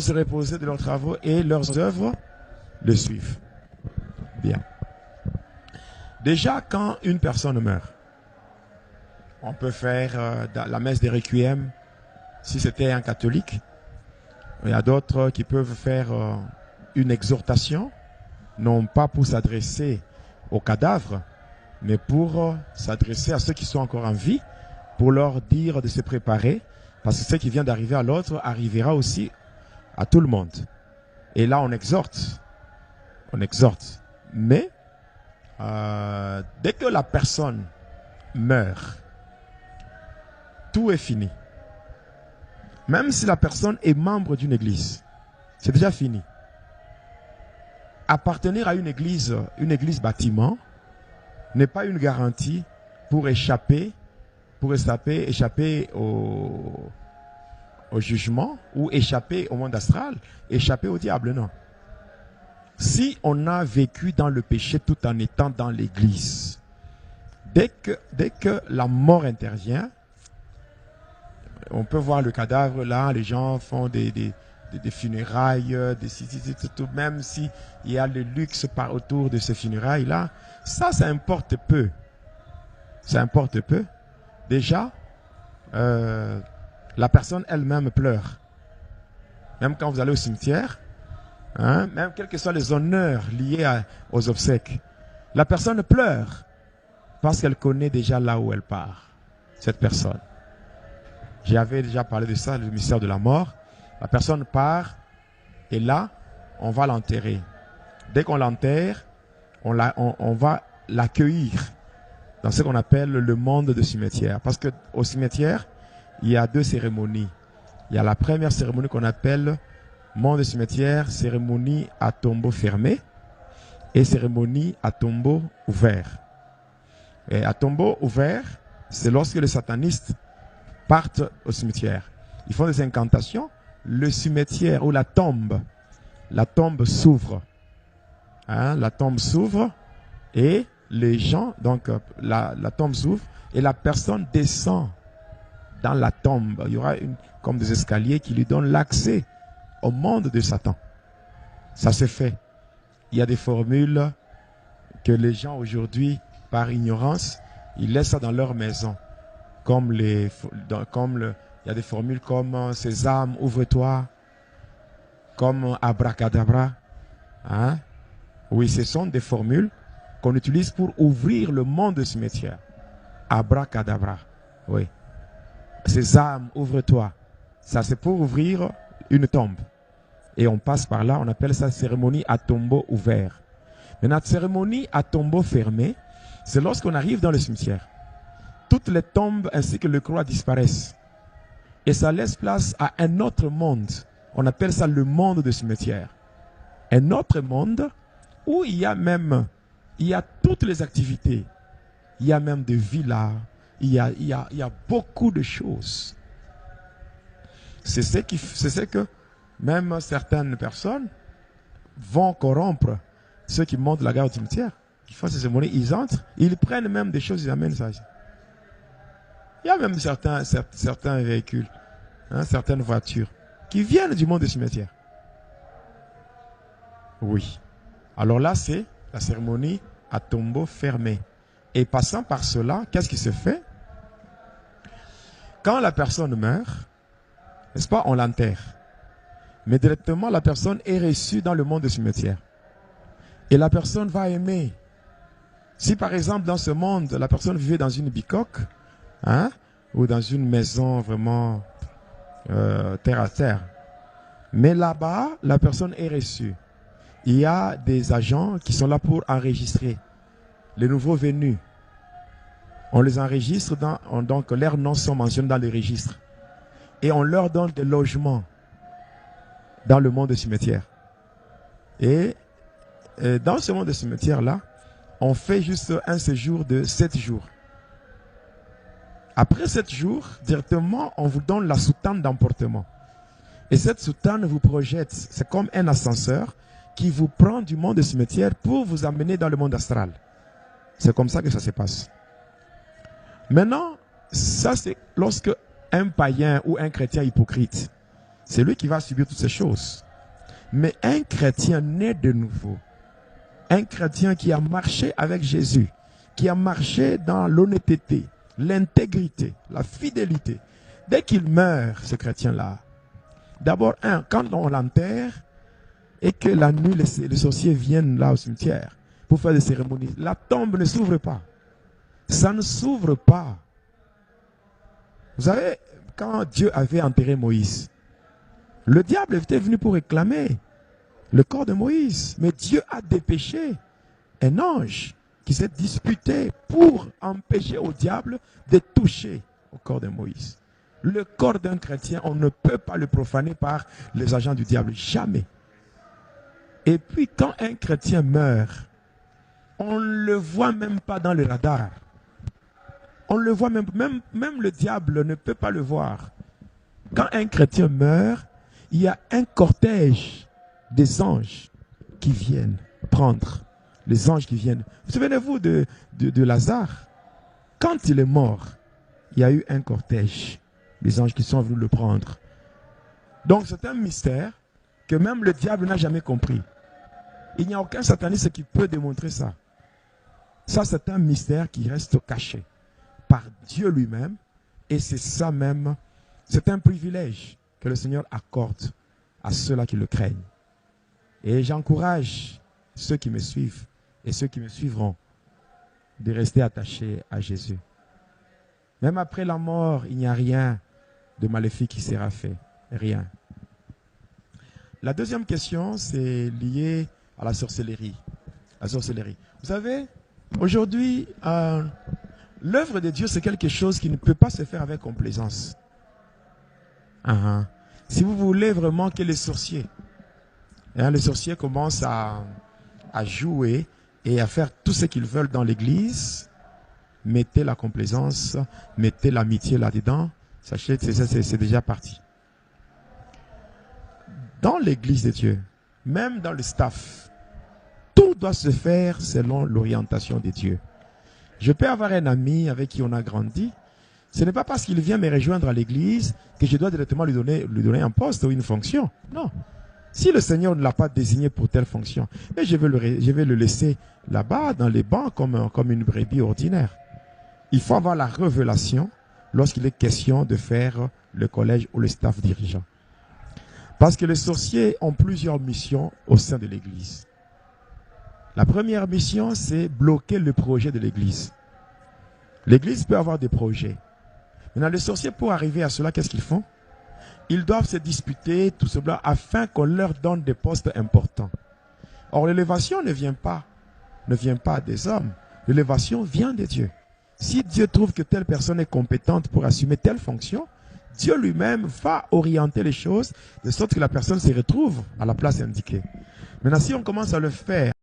se reposer de leurs travaux et leurs œuvres le suivent. Bien. Déjà, quand une personne meurt, on peut faire la messe des requiem si c'était un catholique. Il y a d'autres qui peuvent faire une exhortation, non pas pour s'adresser aux cadavres, mais pour s'adresser à ceux qui sont encore en vie, pour leur dire de se préparer, parce que ce qui vient d'arriver à l'autre arrivera aussi à tout le monde. Et là, on exhorte. On exhorte. Mais, dès que la personne meurt, tout est fini. Même si la personne est membre d'une église, c'est déjà fini. Appartenir à une église bâtiment, n'est pas une garantie pour échapper au jugement ou échapper au monde astral, échapper au diable, non. Si on a vécu dans le péché tout en étant dans l'église, dès que la mort intervient, on peut voir le cadavre là, les gens font des funérailles, même si il y a le luxe par autour de ces funérailles là, ça importe peu. Ça importe peu. Déjà, la personne elle-même pleure. Même quand vous allez au cimetière, hein, même quels que soient les honneurs liés aux obsèques, la personne pleure parce qu'elle connaît déjà là où elle part, cette personne. J'avais déjà parlé de ça, le mystère de la mort. La personne part et là, on va l'enterrer. Dès qu'on l'enterre, on va l'accueillir dans ce qu'on appelle le monde de cimetière. Parce qu'au cimetière, il y a deux cérémonies. Il y a la première cérémonie qu'on appelle monde de cimetière, cérémonie à tombeau fermé et cérémonie à tombeau ouvert. Et à tombeau ouvert, c'est lorsque les satanistes partent au cimetière. Ils font des incantations. Le cimetière ou la tombe s'ouvre. Hein, la tombe s'ouvre et les gens, donc la tombe s'ouvre et la personne descend dans la tombe. Il y aura comme des escaliers qui lui donnent l'accès au monde de Satan. Ça se fait. Il y a des formules que les gens aujourd'hui, par ignorance, ils laissent ça dans leur maison. Il y a des formules comme Sésame, ouvre-toi, comme Abracadabra. Hein? Oui, ce sont des formules qu'on utilise pour ouvrir le monde du cimetière. Abracadabra. Oui. Sésame, ouvre-toi. Ça, c'est pour ouvrir une tombe. Et on passe par là, on appelle ça cérémonie à tombeau ouvert. Maintenant, cérémonie à tombeau fermé, c'est lorsqu'on arrive dans le cimetière. Toutes les tombes ainsi que le croix disparaissent. Et ça laisse place à un autre monde. On appelle ça le monde de cimetière. Un autre monde où il y a toutes les activités. Il y a même des villas. Il y a beaucoup de choses. C'est ce que même certaines personnes vont corrompre ceux qui montent la gare au cimetière. Ils font ces cérémonies, ils entrent, ils prennent même des choses, ils amènent ça. Il y a même certains véhicules, hein, certaines voitures qui viennent du monde des cimetières. Oui. Alors là, c'est la cérémonie à tombeau fermé. Et passant par cela, qu'est-ce qui se fait? Quand la personne meurt, n'est-ce pas, on l'enterre. Mais directement, la personne est reçue dans le monde des cimetières. Et la personne va aimer. Si par exemple, dans ce monde, la personne vivait dans une bicoque, hein, ou dans une maison vraiment terre à terre. Mais là-bas, la personne est reçue. Il y a des agents qui sont là pour enregistrer les nouveaux venus. On les enregistre, donc leurs noms sont mentionnés dans les registres. Et on leur donne des logements dans le monde des cimetières. Et dans ce monde des cimetières-là, on fait juste un séjour de 7 jours. Après 7 jours, directement, on vous donne la soutane d'emportement. Et cette soutane vous projette. C'est comme un ascenseur qui vous prend du monde des cimetières pour vous amener dans le monde astral. C'est comme ça que ça se passe. Maintenant, ça c'est lorsque un païen ou un chrétien hypocrite C'est lui qui va subir toutes ces choses. Mais un chrétien né de nouveau, un chrétien qui a marché avec Jésus, qui a marché dans l'honnêteté, l'intégrité, la fidélité, dès qu'il meurt, ce chrétien-là, d'abord, quand on l'enterre et que la nuit, les sorciers viennent là au cimetière pour faire des cérémonies, la tombe ne s'ouvre pas. Ça ne s'ouvre pas. Vous savez, quand Dieu avait enterré Moïse, le diable était venu pour réclamer le corps de Moïse. Mais Dieu a dépêché un ange qui s'est disputé pour empêcher au diable de toucher au corps de Moïse. Le corps d'un chrétien, on ne peut pas le profaner par les agents du diable. Jamais. Et puis, quand un chrétien meurt, on ne le voit même pas dans le radar. On le voit même le diable ne peut pas le voir. Quand un chrétien meurt, il y a un cortège des anges qui viennent prendre. Les anges qui viennent. Vous souvenez-vous de Lazare? Quand il est mort, il y a eu un cortège des anges qui sont venus le prendre. Donc c'est un mystère que même le diable n'a jamais compris. Il n'y a aucun sataniste qui peut démontrer ça. Ça, c'est un mystère qui reste caché par Dieu lui-même. Et c'est ça même, c'est un privilège que le Seigneur accorde à ceux-là qui le craignent. Et j'encourage ceux qui me suivent et ceux qui me suivront de rester attachés à Jésus. Même après la mort, il n'y a rien de maléfique qui sera fait. Rien. La deuxième question, c'est lié à la sorcellerie. La sorcellerie. Vous savez, aujourd'hui, l'œuvre de Dieu, c'est quelque chose qui ne peut pas se faire avec complaisance. Si vous voulez vraiment que les sorciers commencent à jouer et à faire tout ce qu'ils veulent dans l'église, mettez la complaisance, mettez l'amitié là-dedans, sachez que c'est déjà parti. Dans l'église de Dieu, même dans le staff, tout doit se faire selon l'orientation de Dieu. Je peux avoir un ami avec qui on a grandi. Ce n'est pas parce qu'il vient me rejoindre à l'église que je dois directement lui donner un poste ou une fonction. Non. Si le Seigneur ne l'a pas désigné pour telle fonction, mais je vais le laisser là-bas, dans les bancs, comme une brebis ordinaire. Il faut avoir la révélation lorsqu'il est question de faire le collège ou le staff dirigeant. Parce que les sorciers ont plusieurs missions au sein de l'église. La première mission, c'est bloquer le projet de l'église. L'église peut avoir des projets. Maintenant, les sorciers, pour arriver à cela, qu'est-ce qu'ils font? Ils doivent se disputer, tout cela, afin qu'on leur donne des postes importants. Or, l'élévation ne vient pas des hommes. L'élévation vient de Dieu. Si Dieu trouve que telle personne est compétente pour assumer telle fonction, Dieu lui-même va orienter les choses de sorte que la personne se retrouve à la place indiquée. Maintenant, si on commence à le faire